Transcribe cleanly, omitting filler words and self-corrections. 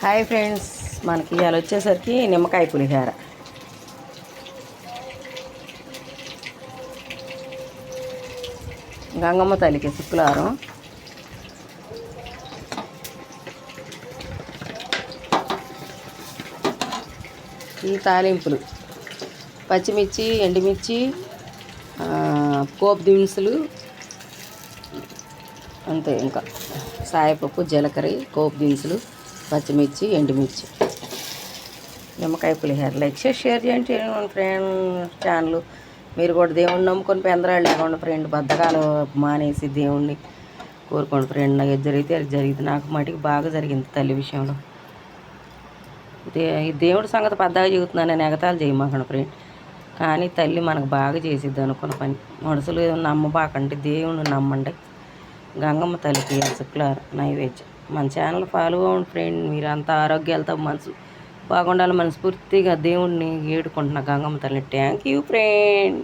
Hi friends, మనకి ఇవాళ వచ్చేసరికి నిమ్మకాయ పులిహోర. గంగమ్మ తల్లికి శుక్రవారం. ఈ తాలింపులు పచ్చిమిర్చి, ఎండుమిర్చి, పోపు దినుసులు అంతే. ఇంకా సాయపప్పు, జీలకర్ర, పోపు దినుసులు, పచ్చిమిర్చి, ఎండుమిర్చి. నిమ్మకాయ పులిహోర. లైక్ చేసి షేర్ చేయండి ఫ్రెండ్ ఛానల్. మీరు కూడా దేవుణ్ణి నమ్ముకొని పెందరాళ్ళు లేకుండా ఫ్రెండ్ బద్దకాలు మానేసి దేవుణ్ణి కోరుకోండి ఫ్రెండ్. నాకు ఏది జరిగితే అది జరిగింది. నాకు మటుకు బాగా జరిగింది తల్లి విషయంలో. ఈ దేవుడి సంగతి పెద్దగా చెబుతున్నాను, నేను ఎగతాలు చేయమాకండి ఫ్రెండ్. కానీ తల్లి మనకు బాగా చేసిద్ది అనుకున్న పని. మనుషులు నమ్మబాకండి, దేవుణ్ణి నమ్మండి. గంగమ్మ తల్లికి శుక్రవారం నైవేద్యం. మన ఛానల్ ఫాలో అవ్వండి ఫ్రెండ్. మీరు అంత ఆరోగ్యాలతో మనసు బాగుండాలి, మనస్ఫూర్తిగా దేవుణ్ణి ఏడుకుంటున్నా గంగమ్మ తల్లి. Thank you friend.